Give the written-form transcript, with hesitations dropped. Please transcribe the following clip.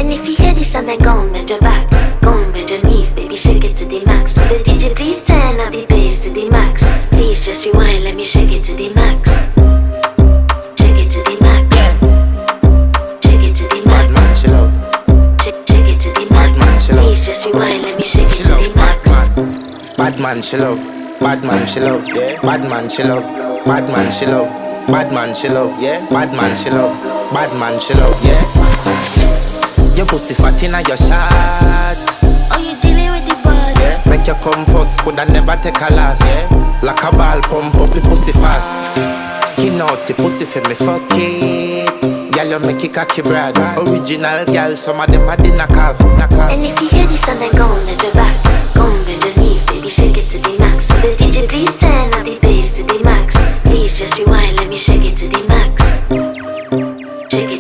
And if you hear this and then go on bend your back, go on bend your knees, baby, shake it to the max. Will the DJ please turn up the bass to the max? Please just rewind, let me shake it to the max. Shake it to the max. Shake it to the max. Bad man, she love. Shake it to the max. Bad man, she love. Please just rewind, let me shake it She to love the max. bad man, she love. Bad man, she love. Yeah. Bad man, she love. Bad man, she love. Bad man, she love. Yeah. Bad man, she love. Bad man, she love. Yeah. Your pussy fat inna your shot. Oh, you dealing with the boss? Yeah. Make you come first, coulda never take a last. Yeah. Like a ball, pump up the pussy fast. Skin out the pussy for me fuck it. Girl, you make it cocky brad. Original girl, some of them are the knockoff. And if you hear this and then go on bend your back, go on bend your knees, baby, shake it to the max. Will the DJ please turn up the bass to the max? Please just rewind, let me shake it to the max.